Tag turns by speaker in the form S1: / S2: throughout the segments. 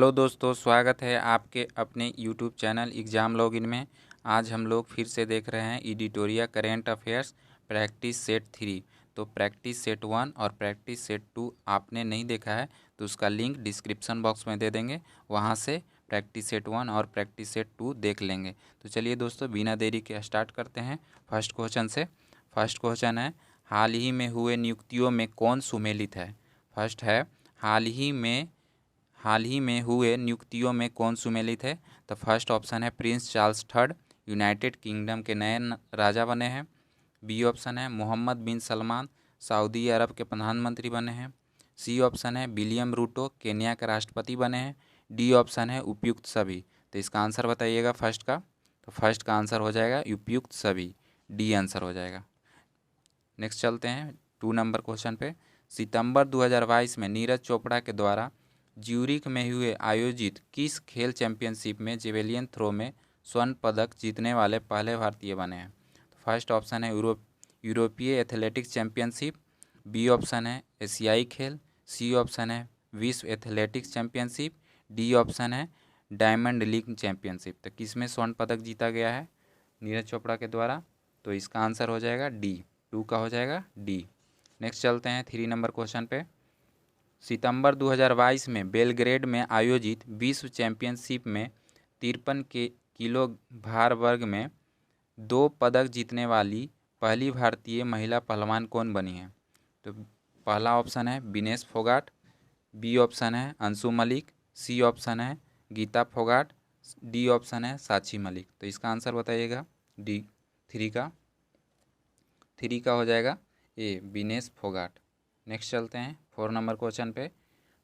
S1: Hello दोस्तों, स्वागत है आपके अपने यूट्यूब चैनल एग्ज़ाम लॉगिन में। आज हम लोग फिर से देख रहे हैं एडिटोरिया करेंट अफेयर्स प्रैक्टिस सेट 3। तो प्रैक्टिस सेट 1 और प्रैक्टिस सेट 2 आपने नहीं देखा है तो उसका लिंक डिस्क्रिप्शन बॉक्स में दे देंगे, वहां से प्रैक्टिस सेट 1 और प्रैक्टिस सेट 2 देख लेंगे। तो चलिए दोस्तों, बिना देरी के स्टार्ट करते हैं फर्स्ट क्वेश्चन से। फर्स्ट क्वेश्चन है, हाल ही में हुए नियुक्तियों में कौन सुमेलित है। फर्स्ट है, हाल ही में हुए नियुक्तियों में कौन सुमेलित है। तो फर्स्ट ऑप्शन है Prince Charles third, United kingdom के नए राजा बने हैं। बी ऑप्शन है मोहम्मद बिन सलमान, सऊदी अरब के प्रधानमंत्री बने हैं। सी ऑप्शन है विलियम रूटो, केन्या के राष्ट्रपति बने हैं। डी ऑप्शन है उपयुक्त सभी। तो इसका आंसर बताइएगा फर्स्ट का। तो फर्स्ट का आंसर हो जाएगा उपयुक्त सभी, डी आंसर हो जाएगा। नेक्स्ट चलते हैं 2 नंबर क्वेश्चन पे। सितंबर 2022 में नीरज चोपड़ा के द्वारा ज्यूरिख में हुए आयोजित किस खेल चैंपियनशिप में जेवेलियन थ्रो में स्वर्ण पदक जीतने वाले पहले भारतीय बने हैं। तो फर्स्ट ऑप्शन है यूरोपीय एथलेटिक्स चैंपियनशिप। बी ऑप्शन है एशियाई खेल। सी ऑप्शन है विश्व एथलेटिक्स चैंपियनशिप। डी ऑप्शन है डायमंड लीग चैंपियनशिप। तो किस में स्वर्ण पदक जीता गया है नीरज चोपड़ा के द्वारा। तो इसका आंसर हो जाएगा डी, 2 का हो जाएगा डी। नेक्स्ट चलते हैं 3 नंबर क्वेश्चन पे। सितंबर 2022 में बेलग्रेड में आयोजित विश्व चैंपियनशिप में 53 के किलो भार वर्ग में 2 पदक जीतने वाली पहली भारतीय महिला पहलवान कौन बनी है। तो पहला ऑप्शन है विनेश फोगाट। बी ऑप्शन है अंशु मलिक। सी ऑप्शन है गीता फोगाट। डी ऑप्शन है साक्षी मलिक। तो इसका आंसर बताइएगा। डी, 3 का हो जाएगा ए, विनेश फोगाट। नेक्स्ट चलते हैं 4 नंबर क्वेश्चन पे।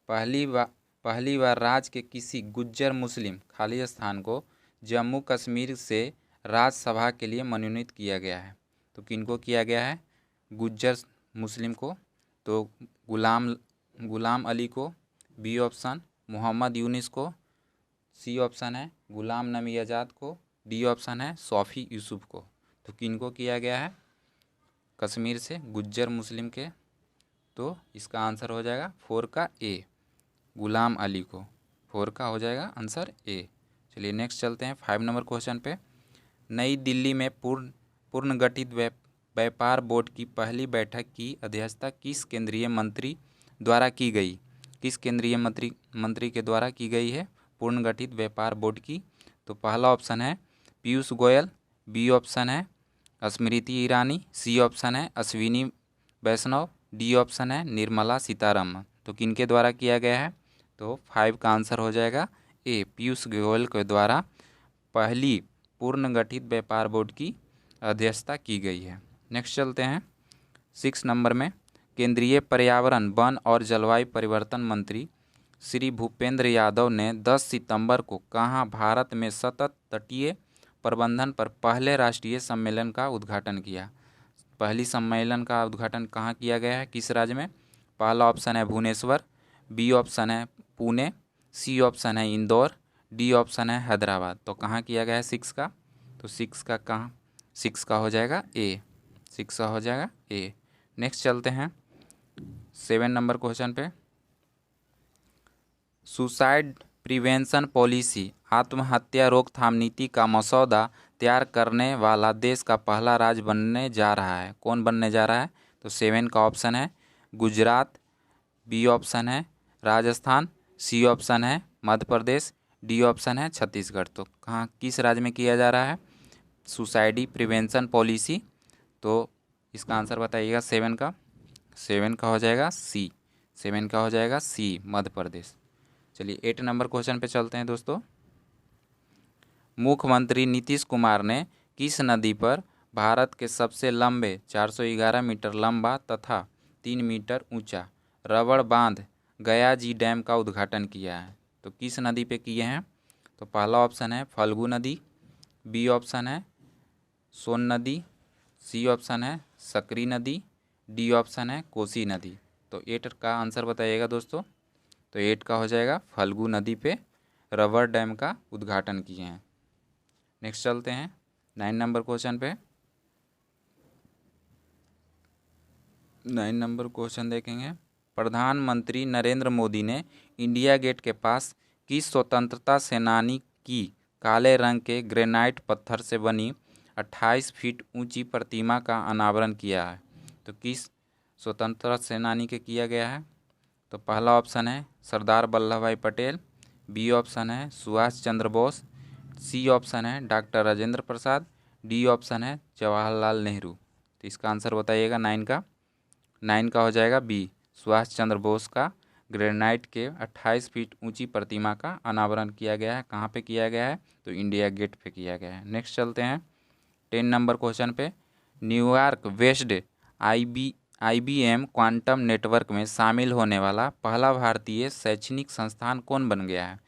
S1: पहली बार राज्य के किसी गुज्जर मुस्लिम खाली स्थान को जम्मू कश्मीर से राज्यसभा के लिए मनोनीत किया गया है। तो किनको किया गया है, गुज्जर मुस्लिम को। तो गुलाम अली को। बी ऑप्शन मोहम्मद यूनिस को। सी ऑप्शन है गुलाम नबी आज़ाद को। डी ऑप्शन है सौफ़ी यूसुफ को। तो किनको किया गया है कश्मीर से गुज्जर मुस्लिम के। तो इसका आंसर हो जाएगा 4 का ए, गुलाम अली को। 4 का हो जाएगा आंसर ए। चलिए नेक्स्ट चलते हैं 5 नंबर क्वेश्चन पे। नई दिल्ली में पूर्ण गठित व्यापार बोर्ड की पहली बैठक की अध्यक्षता किस केंद्रीय मंत्री द्वारा की गई। किस केंद्रीय मंत्री के द्वारा की गई है पूर्ण गठित व्यापार बोर्ड की। तो पहला ऑप्शन है पीयूष गोयल। बी ऑप्शन है स्मृति ईरानी। सी ऑप्शन है अश्विनी वैष्णव। डी ऑप्शन है निर्मला सीतारमण। तो किनके द्वारा किया गया है। तो 5 का आंसर हो जाएगा ए, पीयूष गोयल के द्वारा पहली पूर्ण गठित व्यापार बोर्ड की अध्यक्षता की गई है। नेक्स्ट चलते हैं 6 नंबर में। केंद्रीय पर्यावरण वन और जलवायु परिवर्तन मंत्री श्री भूपेंद्र यादव ने 10 सितंबर को कहाँ भारत में सतत तटीय प्रबंधन पर पहले राष्ट्रीय सम्मेलन का उद्घाटन किया। पहली सम्मेलन का उद्घाटन कहाँ किया गया है, किस राज्य में। पहला ऑप्शन है भुवनेश्वर। बी ऑप्शन है पुणे। सी ऑप्शन है इंदौर। डी ऑप्शन है हैदराबाद। तो कहाँ किया गया है 6 का। तो 6 का कहाँ, 6 का हो जाएगा ए, 6 का हो जाएगा ए। नेक्स्ट चलते हैं 7 नंबर क्वेश्चन पे। सुसाइड प्रिवेंशन पॉलिसी आत्महत्या रोकथाम नीति का मसौदा तैयार करने वाला देश का पहला राज्य बनने जा रहा है। कौन बनने जा रहा है। तो 7 का ऑप्शन है गुजरात। बी ऑप्शन है राजस्थान। सी ऑप्शन है मध्य प्रदेश। डी ऑप्शन है छत्तीसगढ़। तो कहाँ, किस राज्य में किया जा रहा है सुसाइडी प्रिवेंशन पॉलिसी। तो इसका आंसर बताइएगा 7 का। 7 का हो जाएगा सी, 7 का हो जाएगा सी, मध्य प्रदेश। चलिए 8 नंबर क्वेश्चन पे चलते हैं दोस्तों। मुख्यमंत्री नीतीश कुमार ने किस नदी पर भारत के सबसे लंबे 411 मीटर लंबा तथा 3 मीटर ऊंचा रबड़ बांध गया जी डैम का उद्घाटन किया है। तो किस नदी पे किए हैं। तो पहला ऑप्शन है फल्गु नदी। बी ऑप्शन है सोन नदी। सी ऑप्शन है सकरी नदी। डी ऑप्शन है कोसी नदी। तो 8 का आंसर बताइएगा दोस्तों। तो 8 का हो जाएगा फल्गु नदी पे रबर डैम का उद्घाटन किए हैं। नेक्स्ट चलते हैं 9 नंबर क्वेश्चन पे। 9 नंबर क्वेश्चन देखेंगे। प्रधानमंत्री नरेंद्र मोदी ने इंडिया गेट के पास किस स्वतंत्रता सेनानी की काले रंग के ग्रेनाइट पत्थर से बनी 28 फीट ऊंची प्रतिमा का अनावरण किया है? तो किस स्वतंत्रता सेनानी के किया गया है? तो पहला ऑप्शन है सरदार वल्लभ भाई पटेल, बी ऑप्शन है सुभाष चंद्र बोस, सी ऑप्शन है doctor Rajendra Prasad, D option है जवाहरलाल नेहरू। तो इसका आंसर बताइएगा 9 का हो जाएगा बी, सुभाष चंद्र बोस का ग्रेनाइट के 28 फीट ऊंची प्रतिमा का अनावरण किया गया है। कहाँ पे किया गया है? तो इंडिया गेट पे किया गया है। नेक्स्ट चलते हैं 10 नंबर क्वेश्चन पे। New York based IBM quantum network में शामिल होने वाला पहला भारतीय शैक्षणिक संस्थान कौन बन गया है?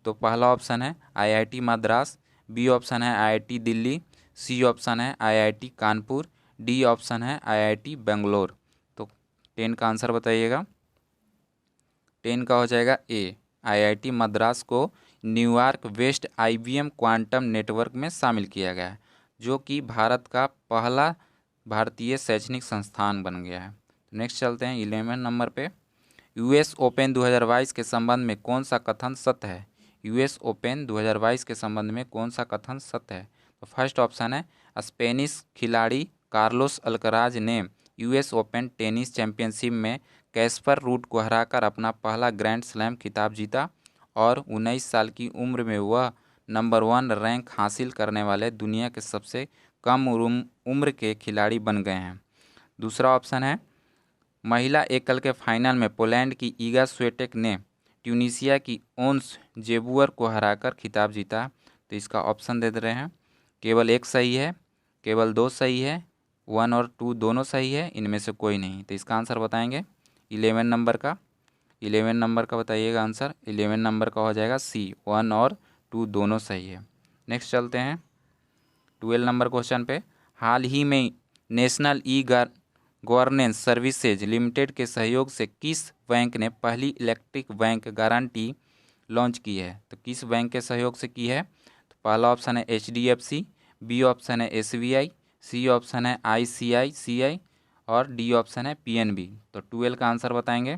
S1: तो पहला ऑप्शन है IIT मद्रास, बी ऑप्शन है IIT दिल्ली, सी ऑप्शन है IIT कानपुर, डी ऑप्शन है IIT बेंगलोर। तो 10 का आंसर बताइएगा। 10 का हो जाएगा ए, IIT मद्रास को New York west IBM quantum network में शामिल किया गया है, जो कि भारत का पहला भारतीय शैक्षणिक संस्थान बन गया है। नेक्स्ट चलते हैं 11 नंबर पे। US ओपन 2022 के संबंध में कौन सा कथन सत्य है? US ओपन 2022 के संबंध में कौन सा कथन सत्य है? तो फर्स्ट ऑप्शन है स्पेनिश खिलाड़ी कार्लोस अल्कराज ने US ओपन टेनिस चैंपियनशिप में कैस्पर रूड को हराकर अपना पहला ग्रैंड स्लैम खिताब जीता और 19 साल की उम्र में वह नंबर 1 रैंक हासिल करने वाले दुनिया के सबसे कम उम्र के खिलाड़ी बन गए हैं। दूसरा ऑप्शन है महिला एकल के फाइनल में पोलैंड की ईगा स्विएटेक ने ट्यूनीशिया की ओंस जेबुअर को हराकर खिताब जीता। तो इसका ऑप्शन दे रहे हैं, केवल एक सही है, केवल 2 सही है, 1 और 2 दोनों सही है, इनमें से कोई नहीं। तो इसका आंसर बताएंगे 11 नंबर का। 11 नंबर का बताइएगा आंसर। 11 नंबर का हो जाएगा सी, 1 और 2 दोनों सही है। नेक्स्ट चलते हैं 12 नंबर क्वेश्चन पे। हाल ही में national e governance services limited के सहयोग से किस बैंक ने पहली इलेक्ट्रिक बैंक गारंटी लॉन्च की है? तो किस बैंक के सहयोग से की है? तो पहला ऑप्शन है HDFC, बी ऑप्शन है SBI, सी ऑप्शन है ICICI और डी ऑप्शन है PNB। तो 12 का आंसर बताएंगे।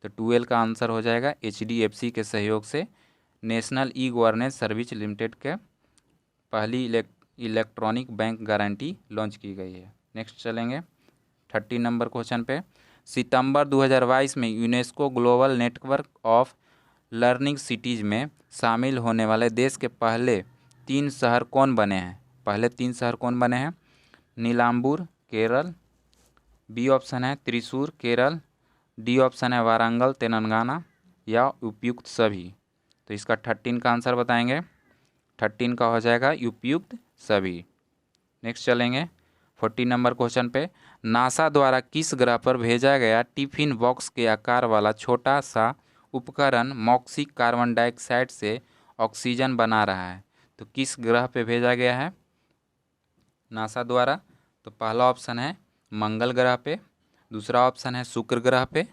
S1: तो 12 का आंसर हो जाएगा HDFC के सहयोग से national e governance service limited के पहली इलेक्ट्रॉनिक बैंक गारंटी लॉन्च की गई है। नेक्स्ट चलेंगे 30 नंबर क्वेश्चन पे। सितंबर 2022 में UNESCO global network of learning cities में शामिल होने वाले देश के पहले 3 शहर कौन बने हैं? पहले 3 शहर कौन बने हैं? नीलाम्बूर केरल, बी ऑप्शन है त्रिशूर केरल, डी ऑप्शन है वारंगल तेलंगाना या उपयुक्त सभी। तो इसका 13 का आंसर बताएंगे। 13 का हो जाएगा उपयुक्त सभी। नेक्स्ट चलेंगे 14 नंबर क्वेश्चन पे। नासा द्वारा किस ग्रह पर भेजा गया टिफिन बॉक्स के आकार वाला छोटा सा उपकरण मॉक्सी कार्बन डाइऑक्साइड से ऑक्सीजन बना रहा है? तो किस ग्रह पे भेजा गया है नासा द्वारा? तो पहला ऑप्शन है मंगल ग्रह पे, दूसरा ऑप्शन है शुक्र ग्रह पे,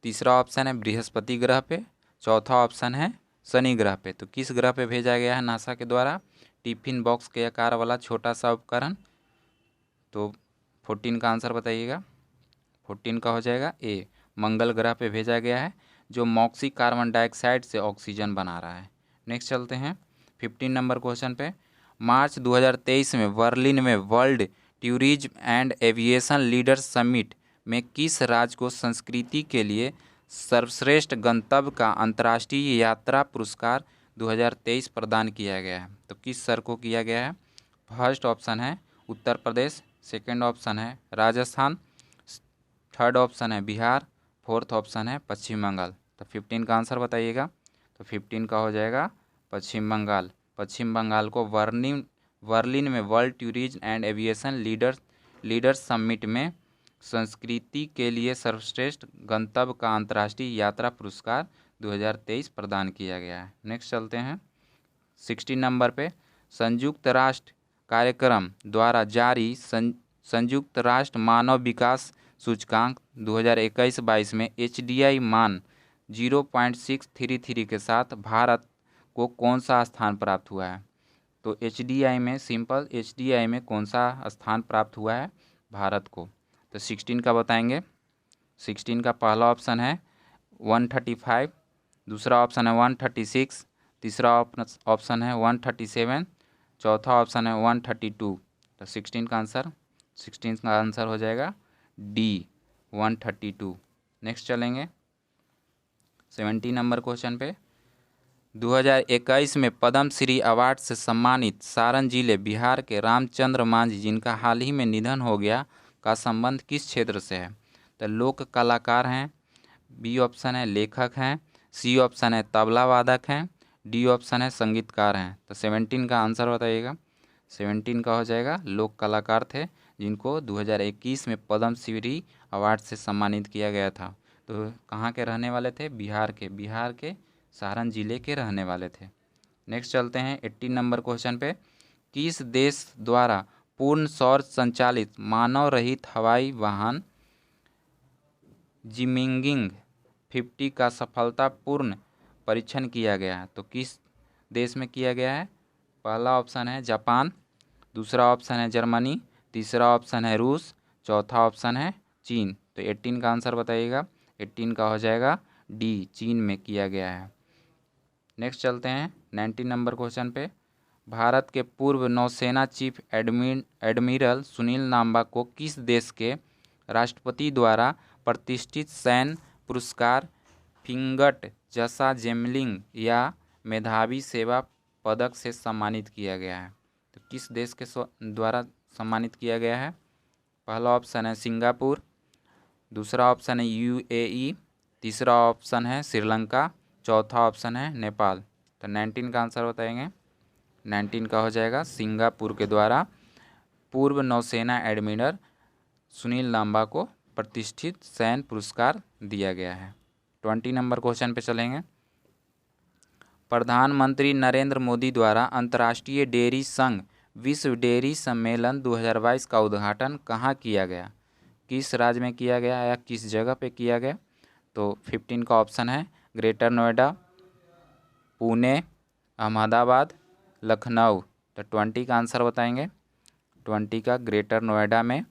S1: तीसरा ऑप्शन है बृहस्पति ग्रह पे, चौथा ऑप्शन है शनि ग्रह पे। तो किस ग्रह पे भेजा गया है नासा के द्वारा टिफिन बॉक्स के आकार वाला छोटा सा उपकरण? तो 14 का आंसर बताइएगा। 14 का हो जाएगा ए, मंगल ग्रह पे भेजा गया है, जो मॉक्सी कार्बन डाइऑक्साइड से ऑक्सीजन बना रहा है। नेक्स्ट चलते हैं 15 नंबर क्वेश्चन पे। मार्च 2023 में बर्लिन में world tourism and aviation leaders summit में किस राज्य को संस्कृति के लिए सर्वश्रेष्ठ गंतव्य का अंतर्राष्ट्रीय यात्रा पुरस्कार 2023 प्रदान किया गया है? तो किस शहर को किया गया है? फर्स्ट ऑप्शन है उत्तर प्रदेश, सेकंड ऑप्शन है राजस्थान, थर्ड ऑप्शन है बिहार, फोर्थ ऑप्शन है पश्चिम बंगाल। तो 15 का आंसर बताइएगा। तो 15 का हो जाएगा पश्चिम बंगाल। पश्चिम बंगाल को बर्लिन में world tourism and aviation leaders summit में संस्कृति के लिए सर्वश्रेष्ठ गंतव्य का अंतर्राष्ट्रीय यात्रा पुरस्कार 2023 प्रदान किया गया है। नेक्स्ट चलते हैं 16 नंबर पे। संयुक्त राष्ट्र कार्यक्रम द्वारा जारी संयुक्त राष्ट्र मानव विकास सूचकांक 2021-22 में HDI मान 0.633 के साथ भारत को कौन सा स्थान प्राप्त हुआ है? तो HDI में सिंपल HDI में कौन सा स्थान प्राप्त हुआ है भारत को? तो 16 का बताएंगे। 16 का पहला ऑप्शन है 135, दूसरा ऑप्शन है 136, तीसरा ऑप्शन है 137, चौथा ऑप्शन है 132। तो 16 का आंसर हो जाएगा डी 132। नेक्स्ट चलेंगे 70 नंबर क्वेश्चन पे। 2021 में पद्म श्री अवार्ड से सम्मानित सारण जिले बिहार के रामचंद्र मांझी, जिनका हाल ही में निधन हो गया, का संबंध किस क्षेत्र से है? तो लोक कलाकार हैं, बी ऑप्शन है लेखक हैं, सी ऑप्शन है तबला वादक हैं, डी ऑप्शन है संगीतकार हैं। तो 17 का आंसर बताइएगा। 17 का हो जाएगा लोक कलाकार थे, जिनको 2021 में पद्म श्री अवार्ड से सम्मानित किया गया था। तो कहाँ के रहने वाले थे? बिहार के सारण जिले के रहने वाले थे। नेक्स्ट चलते हैं 18 नंबर क्वेश्चन पे। किस देश द्वारा पूर्ण सौर संचालित मानव रहित हवाई वाहन जिमिंगिंग 50 का सफलतापूर्ण परीक्षण किया गया है? तो किस देश में किया गया है? पहला ऑप्शन है जापान, दूसरा ऑप्शन है जर्मनी, तीसरा ऑप्शन है रूस, चौथा ऑप्शन है चीन। तो 18 का आंसर बताइएगा। 18 का हो जाएगा डी, चीन में किया गया है। नेक्स्ट चलते हैं 19 नंबर क्वेश्चन पे। भारत के पूर्व नौसेना चीफ एडमिरल सुनील लांबा को किस देश के राष्ट्रपति द्वारा प्रतिष्ठित सैन्य पुरस्कार फिंगट जसा जेमलिंग या मेधावी सेवा पदक से सम्मानित किया गया है? तो किस देश के द्वारा सम्मानित किया गया है? पहला ऑप्शन है सिंगापुर, दूसरा ऑप्शन है यूएई, तीसरा ऑप्शन है श्रीलंका, चौथा ऑप्शन है नेपाल। तो 19 का आंसर बताएंगे। 19 का हो जाएगा सिंगापुर के द्वारा पूर्व नौसेना एडमिरल सुनील लांबा को प्रतिष्ठित सैन्य पुरस्कार दिया गया है। 20 नंबर क्वेश्चन पे चलेंगे। प्रधानमंत्री नरेंद्र मोदी द्वारा अंतर्राष्ट्रीय डेयरी संघ विश्व डेयरी सम्मेलन 2022 का उद्घाटन कहाँ किया गया? किस राज्य में किया गया या किस जगह पे किया गया? तो 15 का ऑप्शन है ग्रेटर नोएडा, पुणे, अहमदाबाद, लखनऊ। तो 20 का आंसर बताएंगे। 20 का ग्रेटर नोएडा में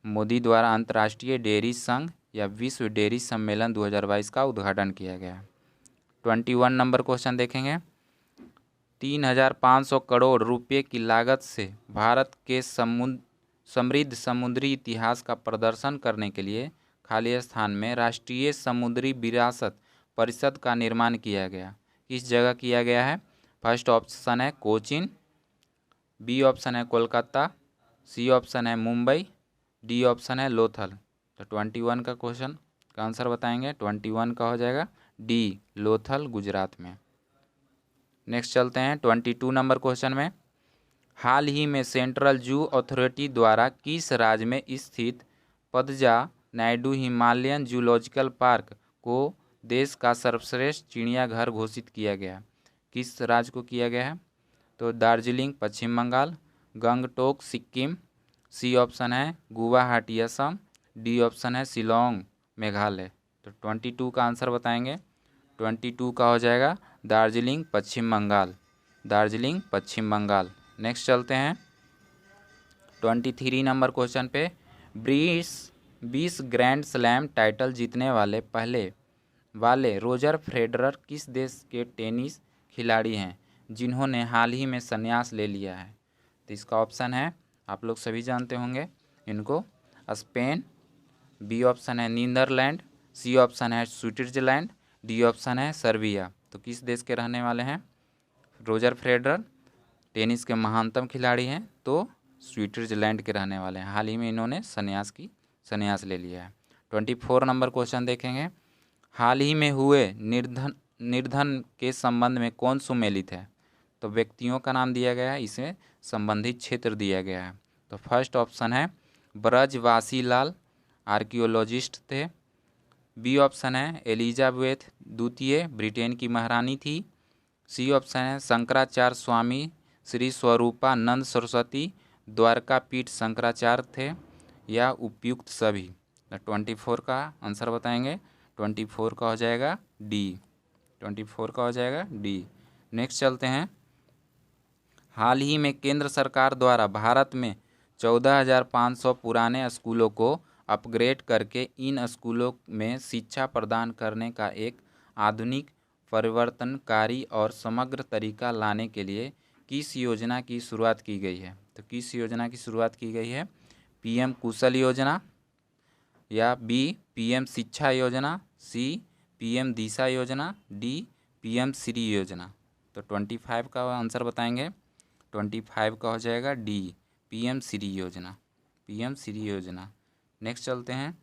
S1: मोदी द्वारा अंतर्राष्ट्रीय डेयरी संघ या विश्व डेयरी सम्मेलन 2022 का उद्घाटन किया गया है। 21 नंबर क्वेश्चन देखेंगे। 3,500 करोड़ रुपये की लागत से भारत के समृद्ध समुद्री इतिहास का प्रदर्शन करने के लिए खाली स्थान में राष्ट्रीय समुद्री विरासत परिषद का निर्माण किया गया। किस जगह किया गया है? फर्स्ट ऑप्शन है कोचीन, बी ऑप्शन है कोलकाता, सी ऑप्शन है मुंबई, डी ऑप्शन है लोथल। तो 21 का क्वेश्चन का आंसर बताएंगे। 21 का हो जाएगा डी, लोथल, गुजरात में। नेक्स्ट चलते हैं 22 नंबर क्वेश्चन में। हाल ही में सेंट्रल जू अथॉरिटी द्वारा किस राज्य में स्थित पदजा नायडू हिमालयन जूलॉजिकल पार्क को देश का सर्वश्रेष्ठ चिड़ियाघर घोषित किया गया? किस राज्य को किया गया है? तो दार्जिलिंग पश्चिम बंगाल, गंगटोक सिक्किम, सी ऑप्शन है गुवाहाटी असम, डी ऑप्शन है शिलोंग मेघालय। तो 22 का आंसर बताएंगे। 22 का हो जाएगा दार्जिलिंग पश्चिम बंगाल, दार्जिलिंग पश्चिम बंगाल। नेक्स्ट चलते हैं 23 नंबर क्वेश्चन पे। 20 ग्रैंड स्लैम टाइटल जीतने वाले पहले वाले रोजर फेडरर किस देश के टेनिस खिलाड़ी हैं जिन्होंने हाल ही में संन्यास ले लिया है? तो इसका ऑप्शन है, आप लोग सभी जानते होंगे इनको, स्पेन, बी ऑप्शन है नीदरलैंड, सी ऑप्शन है स्विट्जरलैंड, डी ऑप्शन है सर्बिया। तो किस देश के रहने वाले हैं रोजर फेडरर? टेनिस के महानतम खिलाड़ी हैं, तो स्विट्जरलैंड के रहने वाले हैं। हाल ही में इन्होंने संन्यास ले लिया है। 24 नंबर क्वेश्चन देखेंगे। हाल ही में हुए निर्धन के संबंध में कौन सुमेलित है? तो व्यक्तियों का नाम दिया गया है, इसमें संबंधित क्षेत्र दिया गया है। तो फर्स्ट ऑप्शन है ब्रजवासी लाल, आर्कियोलॉजिस्ट थे। बी ऑप्शन है एलिजाबेथ द्वितीय, ब्रिटेन की महारानी थी। सी ऑप्शन है शंकराचार्य स्वामी श्री स्वरूपानंद सरस्वती, द्वारकापीठ शंकराचार्य थे, या उपयुक्त सभी। 24 का आंसर बताएंगे। 24 का हो जाएगा डी, 24 का हो जाएगा डी। नेक्स्ट चलते हैं। हाल ही में केंद्र सरकार द्वारा भारत में 14,500 पुराने स्कूलों को अपग्रेड करके इन स्कूलों में शिक्षा प्रदान करने का एक आधुनिक परिवर्तनकारी और समग्र तरीका लाने के लिए किस योजना की शुरुआत की गई है? तो किस योजना की शुरुआत की गई है? पीएम कुशल योजना, या बी पीएम शिक्षा योजना, सी पीएम दिशा योजना, डी पीएम श्री योजना। तो 25 का आंसर बताएंगे। 25 का हो जाएगा डी पीएम श्री योजना, पीएम श्री योजना। नेक्स्ट चलते हैं।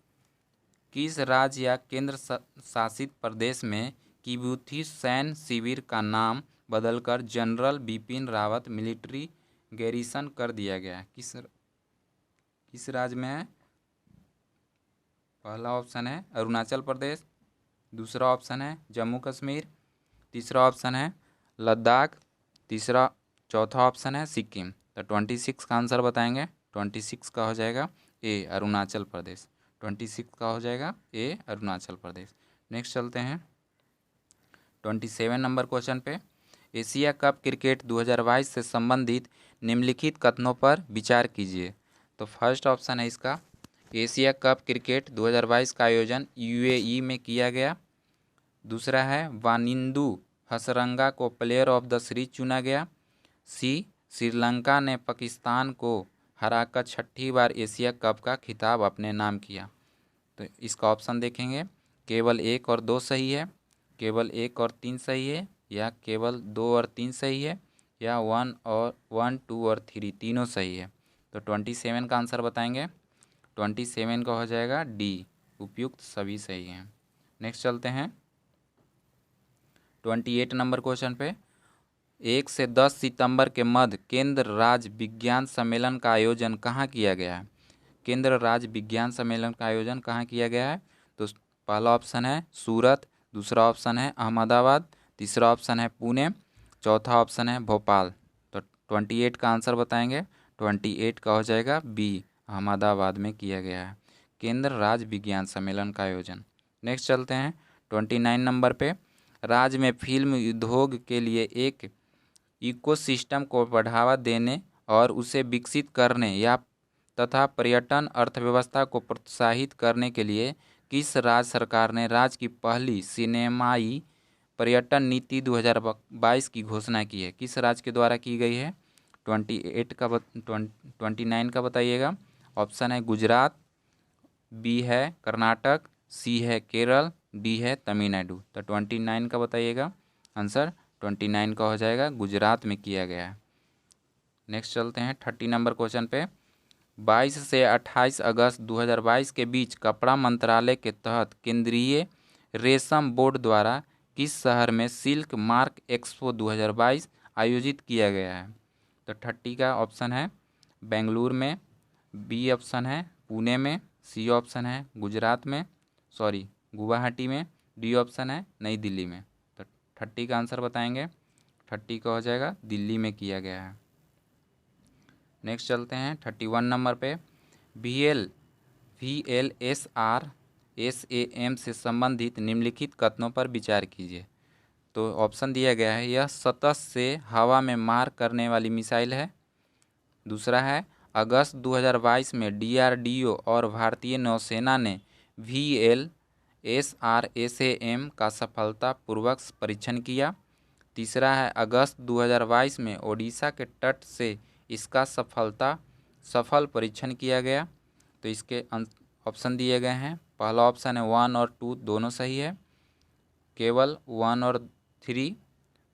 S1: किस राज्य या केंद्र शासित प्रदेश में किबुथी सैन्य शिविर का नाम बदलकर general Bipin Rawat military garrison कर दिया गया है? किस राज्य में है? पहला ऑप्शन है अरुणाचल प्रदेश, दूसरा ऑप्शन है जम्मू कश्मीर, तीसरा ऑप्शन है लद्दाख, चौथा ऑप्शन है सिक्किम। तो 26 का आंसर बताएंगे। 26 का हो जाएगा ए अरुणाचल प्रदेश। 26 का हो जाएगा ए अरुणाचल प्रदेश। नेक्स्ट चलते हैं 27 नंबर क्वेश्चन पे। एशिया कप क्रिकेट 2022 से संबंधित निम्नलिखित कथनों पर विचार कीजिए। तो फर्स्ट ऑप्शन है इसका, एशिया कप क्रिकेट 2022 का आयोजन यूएई में किया गया। दूसरा है वानिंदु हसरंगा को प्लेयर ऑफ द सीरीज चुना गया। सी श्रीलंका ने पाकिस्तान को हराकर छठी बार एशिया कप का खिताब अपने नाम किया। तो इसका ऑप्शन देखेंगे, केवल 1 और 2 सही है, केवल 1 और 3 सही है, या केवल 2 और 3 सही है, या 1, 2 और 3 तीनों सही है। तो 27 का आंसर बताएंगे। 27 का हो जाएगा डी उपयुक्त सभी सही हैं। नेक्स्ट चलते हैं 28 नंबर क्वेश्चन पे। 1 से 10 सितंबर के मध्य केंद्र राज्य विज्ञान सम्मेलन का आयोजन कहाँ किया गया है? केंद्र राज्य विज्ञान सम्मेलन का आयोजन कहाँ किया गया है? तो पहला ऑप्शन है सूरत, दूसरा ऑप्शन है अहमदाबाद, तीसरा ऑप्शन है पुणे, चौथा ऑप्शन है भोपाल। तो 28 का आंसर बताएंगे। 28 का हो जाएगा बी अहमदाबाद में किया गया है केंद्र राज्य विज्ञान सम्मेलन का आयोजन। नेक्स्ट चलते हैं 29 नंबर पे। राज्य में फिल्म उद्योग के लिए एक इकोसिस्टम को बढ़ावा देने और उसे विकसित करने या तथा पर्यटन अर्थव्यवस्था को प्रोत्साहित करने के लिए किस राज्य सरकार ने राज्य की पहली सिनेमाई पर्यटन नीति 2022 की घोषणा की है? किस राज्य के द्वारा की गई है? 29 का बताइएगा। ऑप्शन है गुजरात, बी है कर्नाटक, सी है केरल, डी है तमिलनाडु। तो 29 का बताइएगा आंसर। 29 का हो जाएगा गुजरात में किया गया है। नेक्स्ट चलते हैं 30 नंबर क्वेश्चन पे। 22 से 28 अगस्त 2022 के बीच कपड़ा मंत्रालय के तहत केंद्रीय रेशम बोर्ड द्वारा किस शहर में सिल्क मार्क एक्सपो 2022 आयोजित किया गया है? तो 30 का ऑप्शन है बेंगलुरु में, बी ऑप्शन है पुणे में, सी ऑप्शन है गुवाहाटी में, डी ऑप्शन है नई दिल्ली में। तो 30 का आंसर बताएंगे। 30 का हो जाएगा दिल्ली में किया गया है। नेक्स्ट चलते हैं 31 नंबर पे। VLSR-SAM से संबंधित निम्नलिखित कथनों पर विचार कीजिए। तो ऑप्शन दिया गया है, यह सतह से हवा में मार करने वाली मिसाइल है। दूसरा है अगस्त 2022 में DRDO और भारतीय नौसेना ने VLSR-SAM का सफलतापूर्वक परीक्षण किया। तीसरा है अगस्त 2022 में ओडिशा के तट से इसका सफल परीक्षण किया गया। तो इसके ऑप्शन दिए गए हैं। पहला ऑप्शन है 1 और 2 दोनों सही है, केवल 1 और 3,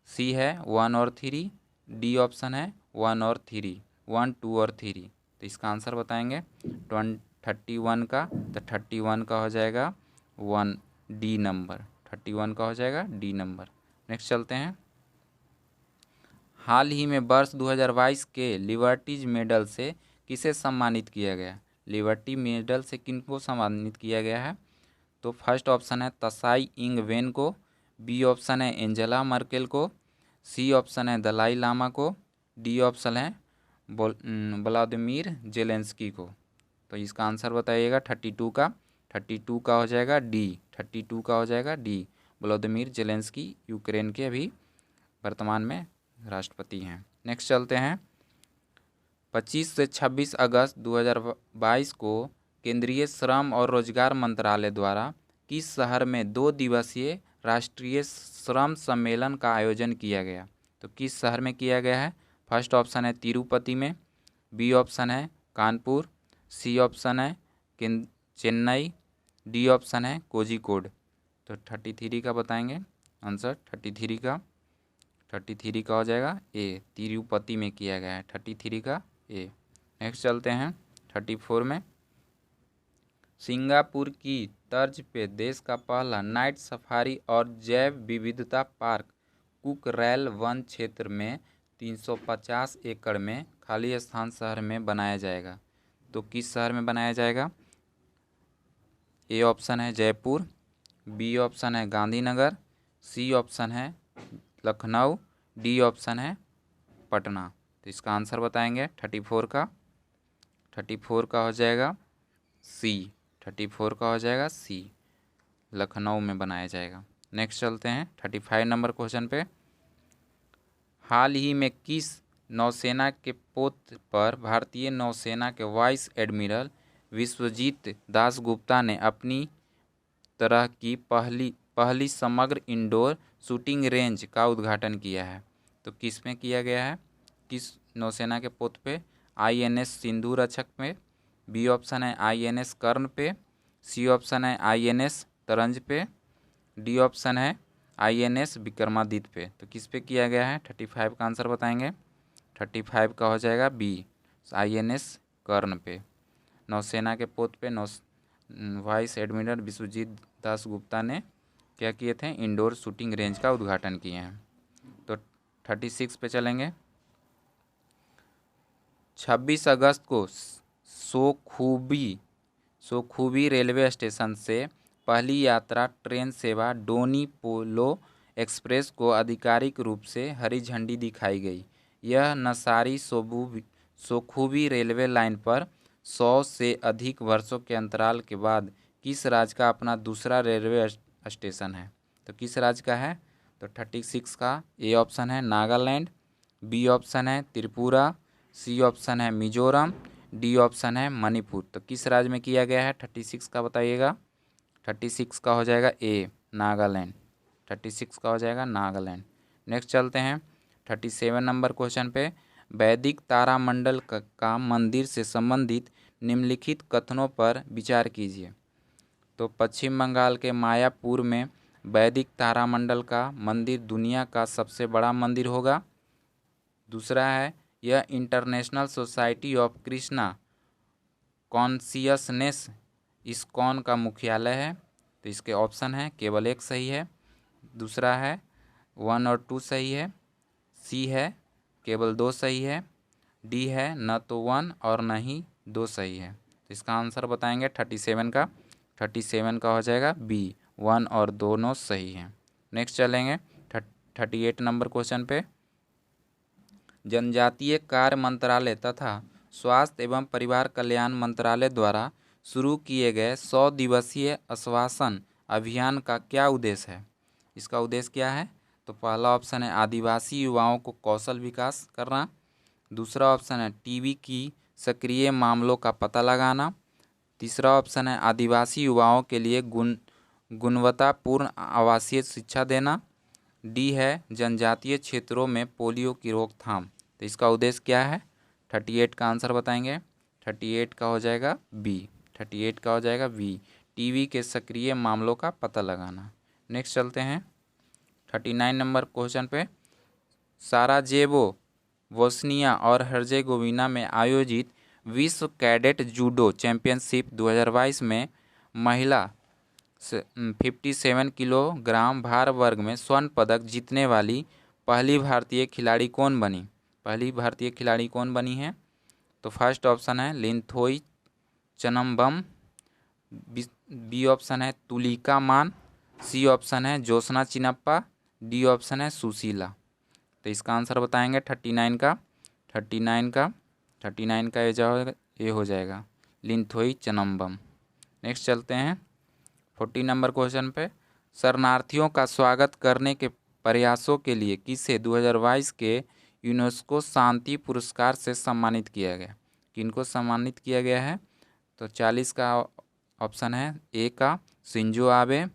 S1: सी है 1 और 3, डी ऑप्शन है 1 और 3, 1, 2 और 3। तो इसका आंसर बताएंगे 31 का। तो 31 का हो जाएगा 1 डी नंबर। 31 का हो जाएगा डी नंबर। नेक्स्ट चलते हैं। हाल ही में वर्ष 2022 के लिबर्टीज मेडल से किसे सम्मानित किया गया? लिबर्टी मेडल से किनको सम्मानित किया गया है? तो फर्स्ट ऑप्शन है तसाई इंग वेन को, बी ऑप्शन है एंजेला मर्केल को, सी ऑप्शन है दलाई लामा को, डी ऑप्शन है व्लादिमीर जेलेंस्की को। तो इसका आंसर बताइएगा 32 का। 32 का हो जाएगा डी। 32 का हो जाएगा डी व्लादिमीर जेलेंस्की यूक्रेन के अभी वर्तमान में राष्ट्रपति हैं। नेक्स्ट चलते हैं 25 से 26 अगस्त 2022 को केंद्रीय श्रम और रोजगार मंत्रालय द्वारा किस शहर में 2 दिवसीय राष्ट्रीय श्रम सम्मेलन का आयोजन किया गया। तो किस शहर में किया गया है? फर्स्ट ऑप्शन है तिरुपति में, बी ऑप्शन है कानपुर, सी ऑप्शन है चेन्नई, डी ऑप्शन है कोझिकोड। तो 33 का बताएंगे आंसर। 33 का हो जाएगा ए, तिरुपति में किया गया है 33 का ए। नेक्स्ट चलते हैं 34 में। सिंगापुर की तर्ज पे देश का पहला नाइट सफारी और जैव विविधता पार्क कुकरैल वन क्षेत्र में 350 एकड़ में खाली स्थान शहर में बनाया जाएगा। तो किस शहर में बनाया जाएगा? ए ऑप्शन है जयपुर, बी ऑप्शन है गांधीनगर, सी ऑप्शन है लखनऊ, डी ऑप्शन है पटना। तो इसका आंसर बताएंगे 34 का हो जाएगा सी। 34 का हो जाएगा सी, लखनऊ में बनाया जाएगा। नेक्स्ट चलते हैं 35 नंबर क्वेश्चन पे। हाल ही में किस नौसेना के पोत पर भारतीय नौसेना के वाइस एडमिरल विश्वजीत दासगुप्ता ने अपनी तरह की पहली समग्र इंडोर शूटिंग रेंज का उद्घाटन किया है? तो किस में किया गया है? किस नौसेना के पोत पे? INS सिंधु रक्षक में, बी ऑप्शन है INS कर्ण पे, सी ऑप्शन है INS तरंज पे, डी ऑप्शन है INS विक्रमादित्य पे। तो किस पे किया गया है? 35 का आंसर बताएंगे। 35 का हो जाएगा बी, INS कर्ण पे। नौसेना के पोत पे वाइस एडमिरल विश्वजीत दासगुप्ता ने क्या किए थे? इंडोर शूटिंग रेंज का उद्घाटन किए हैं। तो 36 पे चलेंगे। 26 अगस्त को सोखुबी रेलवे स्टेशन से पहली यात्रा ट्रेन सेवा डोनी पोलो एक्सप्रेस को आधिकारिक रूप से हरी झंडी दिखाई गई। यह नसारी सोखुबी रेलवे लाइन पर 100 से अधिक वर्षों के अंतराल के बाद किस राज्य का अपना दूसरा रेलवे स्टेशन है? तो किस राज्य का है? तो 36 का ए ऑप्शन है नागालैंड, बी ऑप्शन है त्रिपुरा, सी ऑप्शन है मिजोरम, डी ऑप्शन है मणिपुर। तो किस राज्य में किया गया है 36 का बताइएगा। 36 का हो जाएगा ए नागालैंड। 36 का हो जाएगा नागालैंड। नेक्स्ट चलते हैं 37 नंबर क्वेश्चन पे। वैदिक तारामंडल का मंदिर से संबंधित निम्नलिखित कथनों पर विचार कीजिए। तो पश्चिम बंगाल के मायापुर में वैदिक तारामंडल का मंदिर दुनिया का सबसे बड़ा मंदिर होगा। दूसरा है यह international society of Krishna consciousness ISKCON का मुख्यालय है। तो इसके ऑप्शन है केवल एक सही है, दूसरा है 1 और 2 सही है, सी है केवल 2 सही है, डी है न तो 1 और न ही 2 सही है। तो इसका आंसर बताएंगे 37 का। 37 का हो जाएगा बी, 1 और दोनों सही हैं। नेक्स्ट चलेंगे 38 नंबर क्वेश्चन पे। जनजातीय कार्य मंत्रालय तथा स्वास्थ्य एवं परिवार कल्याण मंत्रालय द्वारा शुरू किए गए 100 दिवसीय आश्वासन अभियान का क्या उद्देश्य है? इसका उद्देश्य क्या है? तो पहला ऑप्शन है आदिवासी युवाओं को कौशल विकास करना, दूसरा ऑप्शन है टीबी की सक्रिय मामलों का पता लगाना, तीसरा ऑप्शन है आदिवासी युवाओं के लिए गुणवत्तापूर्ण आवासीय शिक्षा देना, डी है जनजातीय क्षेत्रों में पोलियो की रोकथाम। तो इसका उद्देश्य क्या है? 38 का आंसर बताएंगे। 38 का हो जाएगा बी। 38 का हो जाएगा बी, टीबी के सक्रिय मामलों का पता लगाना। नेक्स्ट चलते हैं 39 नंबर क्वेश्चन पे। साराजेवो बोस्निया और हर्जेगोविना में आयोजित विश्व कैडेट जूडो चैंपियनशिप 2022 में महिला 57 किलोग्राम भार वर्ग में स्वर्ण पदक जीतने वाली पहली भारतीय खिलाड़ी कौन बनी? पहली भारतीय खिलाड़ी कौन बनी है? तो फर्स्ट ऑप्शन है लिंथोई चनम्बम, बी ऑप्शन है तुलिका मान, सी ऑप्शन है ज्योत्सना चिनप्पा, डी ऑप्शन है सुशीला। तो इसका आंसर बताएंगे 39 का। 39 का ये हो जाएगा लिंथोई चनम्बम। नेक्स्ट चलते हैं 40 नंबर क्वेश्चन पे। शरणार्थियों का स्वागत करने के प्रयासों के लिए किसे 2022 के यूनेस्को शांति पुरस्कार से सम्मानित किया गया? किनको सम्मानित किया गया है? तो 40 का ऑप्शन है ए का शिंजो आबे,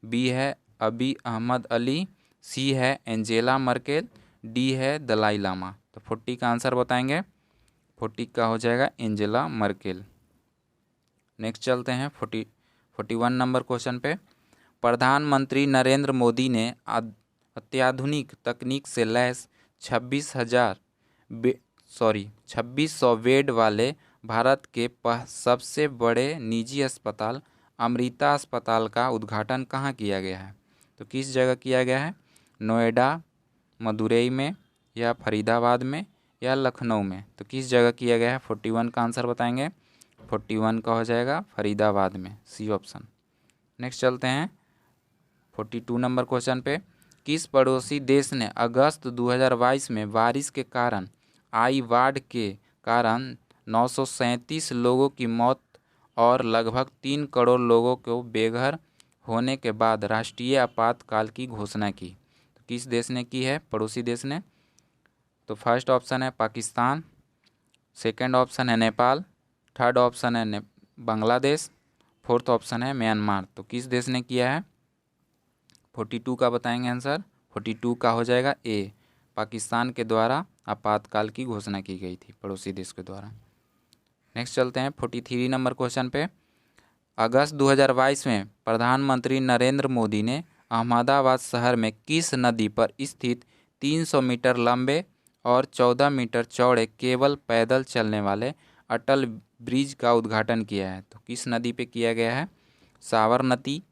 S1: बी है अबी अहमद अली, सी है एंजेला मर्केल, डी है दलाई लामा। तो 40 का आंसर बताएंगे। 40 का हो जाएगा एंजेला मर्केल। नेक्स्ट चलते हैं 41 नंबर क्वेश्चन पे। प्रधानमंत्री नरेंद्र मोदी ने अत्याधुनिक तकनीक से लैस 2600 बेड वाले भारत के सबसे बड़े निजी अस्पताल अमृता अस्पताल का उद्घाटन कहाँ किया गया है? तो किस जगह किया गया है? नोएडा, मदुरई में, या फरीदाबाद में, या लखनऊ में? तो किस जगह किया गया है? 41 का आंसर बताएंगे। 41 का हो जाएगा फरीदाबाद में, सी ऑप्शन। नेक्स्ट चलते हैं 42 नंबर क्वेश्चन पे। किस पड़ोसी देश ने अगस्त 2022 में बारिश के कारण आई बाढ़ के कारण 937 लोगों की मौत और लगभग 3 करोड़ लोगों को बेघर होने के बाद राष्ट्रीय आपातकाल की घोषणा की? तो किस देश ने की है? पड़ोसी देश ने। तो फर्स्ट ऑप्शन है पाकिस्तान, सेकंड ऑप्शन है नेपाल, थर्ड ऑप्शन है बांग्लादेश, फोर्थ ऑप्शन है म्यांमार। तो किस देश ने किया है? 42 का बताएंगे आंसर। 42 का हो जाएगा ए, पाकिस्तान के द्वारा आपातकाल की घोषणा की गई थी, पड़ोसी देश के द्वारा। नेक्स्ट चलते हैं 43 नंबर क्वेश्चन पे। अगस्त 2022 में प्रधानमंत्री नरेंद्र मोदी ने अहमदाबाद शहर में किस नदी पर स्थित 300 मीटर लंबे और 14 मीटर चौड़े केवल पैदल चलने वाले अटल ब्रिज का उद्घाटन किया है? तो किस नदी पे किया गया है? साबरमती,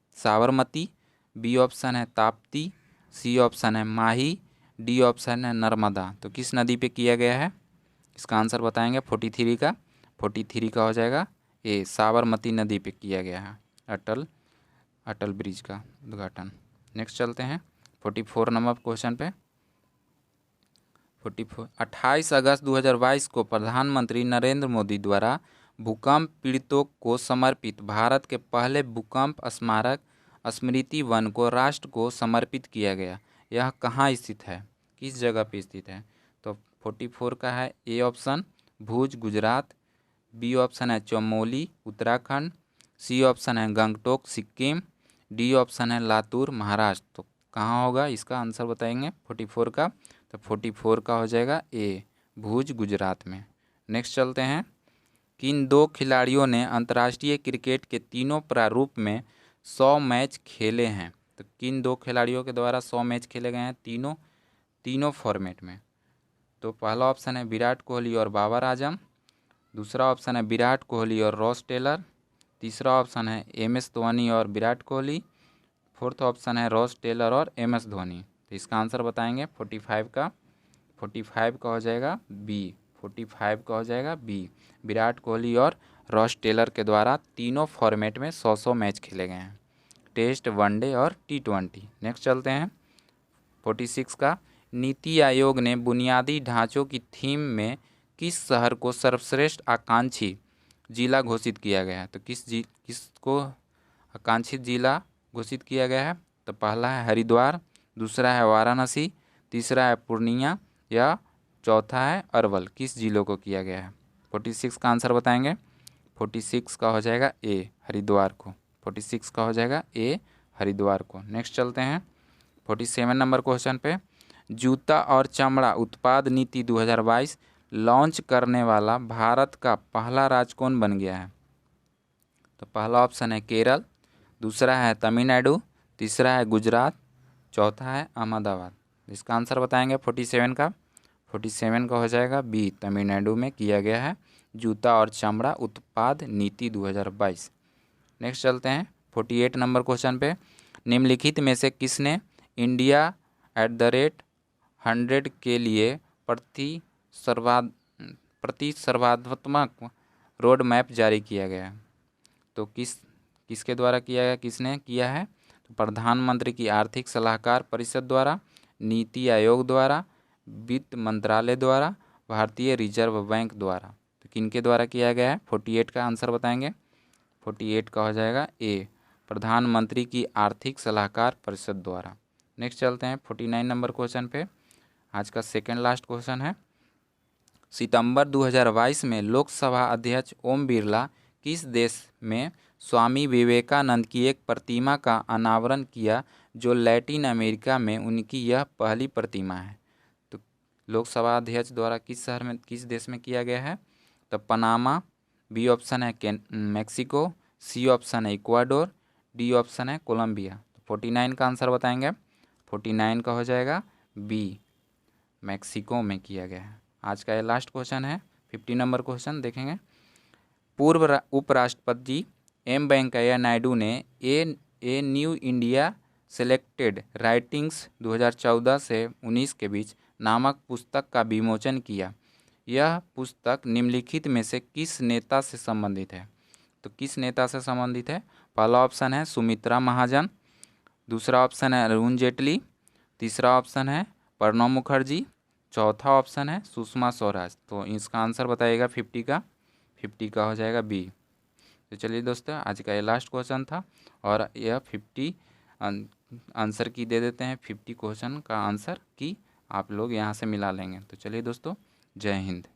S1: बी ऑप्शन है ताप्ती, सी ऑप्शन है माही, डी ऑप्शन है नर्मदा। तो किस नदी पे किया गया है? इसका आंसर बताएंगे 43 का। 43 का हो जाएगा ए, साबरमती नदी पे किया गया है अटल ब्रिज का उद्घाटन। नेक्स्ट चलते हैं 44 नंबर क्वेश्चन पे। 28 अगस्त 2022 को प्रधानमंत्री नरेंद्र मोदी द्वारा भूकंप पीड़ितों को समर्पित भारत के पहले भूकंप स्मारक स्मृति वन को राष्ट्र को समर्पित किया गया। यह कहाँ स्थित है? किस जगह पे स्थित है? तो 44 का है A option Bhuj Gujarat, B option है चमोली उत्तराखंड, सी ऑप्शन है गंगटोक सिक्किम, डी ऑप्शन है लातूर महाराष्ट्र। तो कहाँ होगा? इसका आंसर बताएंगे 44 का। तो 44 का हो जाएगा ए, भुज गुजरात में। नेक्स्ट चलते हैं। किन दो खिलाड़ियों ने अंतर्राष्ट्रीय क्रिकेट के तीनों प्रारूप में 100 मैच खेले हैं? तो किन दो खिलाड़ियों के द्वारा 100 मैच खेले गए हैं तीनों फॉर्मेट में? तो पहला ऑप्शन है विराट कोहली और बाबर आजम, दूसरा ऑप्शन है विराट कोहली और रॉस टेलर, तीसरा ऑप्शन है MS धोनी और विराट कोहली, फोर्थ ऑप्शन है रॉस टेलर और MS धोनी। तो इसका आंसर बताएंगे 45 का। 45 का हो जाएगा बी। 45 का हो जाएगा बी, विराट कोहली और रॉस टेलर के द्वारा तीनों फॉर्मेट में 100 मैच खेले गए हैं, टेस्ट, वनडे और T20। नेक्स्ट चलते हैं 46 का। नीति आयोग ने बुनियादी ढांचों की थीम में किस शहर को सर्वश्रेष्ठ आकांक्षी जिला घोषित किया गया है? तो किसको आकांक्षित जिला घोषित किया गया है? तो पहला है हरिद्वार, दूसरा है वाराणसी, तीसरा है पूर्णिया, या चौथा है अरवल। किस जिलों को किया गया है? 46 का आंसर बताएंगे। 46 का हो जाएगा ए, हरिद्वार को। 46 का हो जाएगा ए, हरिद्वार को। नेक्स्ट चलते हैं 47 नंबर क्वेश्चन पे। जूता और चमड़ा उत्पाद नीति 2022 लॉन्च करने वाला भारत का पहला राज्य कौन बन गया है? तो पहला ऑप्शन है केरल, दूसरा है तमिलनाडु, तीसरा है गुजरात, चौथा है अहमदाबाद। इसका आंसर बताएंगे 47 का। 47 का हो जाएगा बी, तमिलनाडु में किया गया है जूता और चमड़ा उत्पाद नीति 2022। नेक्स्ट चलते हैं 48 नंबर क्वेश्चन पे। निम्नलिखित में से किसने इंडिया @100 के लिए प्रतिस्पर्धात्मक रोड मैप जारी किया गया है? तो किसके द्वारा किया गया, किसने किया है? तो प्रधानमंत्री की आर्थिक सलाहकार परिषद द्वारा, नीति आयोग द्वारा, वित्त मंत्रालय द्वारा, भारतीय रिजर्व बैंक द्वारा। तो किनके द्वारा किया गया है? 48 का आंसर बताएंगे। 48 का हो जाएगा ए, प्रधानमंत्री की आर्थिक सलाहकार परिषद द्वारा। नेक्स्ट चलते हैं 49 नंबर क्वेश्चन पे। आज का सेकेंड लास्ट क्वेश्चन है। सितंबर 2022 में लोकसभा अध्यक्ष ओम बिरला किस देश में स्वामी विवेकानंद की एक प्रतिमा का अनावरण किया जो लैटिन अमेरिका में उनकी यह पहली प्रतिमा है? तो लोकसभा अध्यक्ष द्वारा किस शहर में, किस देश में किया गया है? तो पनामा, बी ऑप्शन है मैक्सिको, सी ऑप्शन है इक्वाडोर, डी ऑप्शन है कोलंबिया। तो 49 का आंसर बताएंगे। 49 का हो जाएगा बी, मैक्सिको में किया गया है। आज का ये लास्ट क्वेश्चन है, 50 नंबर क्वेश्चन देखेंगे। पूर्व उपराष्ट्रपति एम वेंकैया नायडू ने a new India selected writings 2014 से 19 के बीच नामक पुस्तक का विमोचन किया। यह पुस्तक निम्नलिखित में से किस नेता से संबंधित है? तो किस नेता से संबंधित है? पहला ऑप्शन है सुमित्रा महाजन, दूसरा ऑप्शन है अरुण जेटली, तीसरा ऑप्शन है प्रणब मुखर्जी, चौथा ऑप्शन है सुषमा स्वराज। तो इसका आंसर बताइएगा 50 का हो जाएगा बी। तो चलिए दोस्तों, आज का ये लास्ट क्वेश्चन था और यह 50 आंसर की दे देते हैं। 50 क्वेश्चन का आंसर की आप लोग यहाँ से मिला लेंगे। तो चलिए दोस्तों, जय हिंद।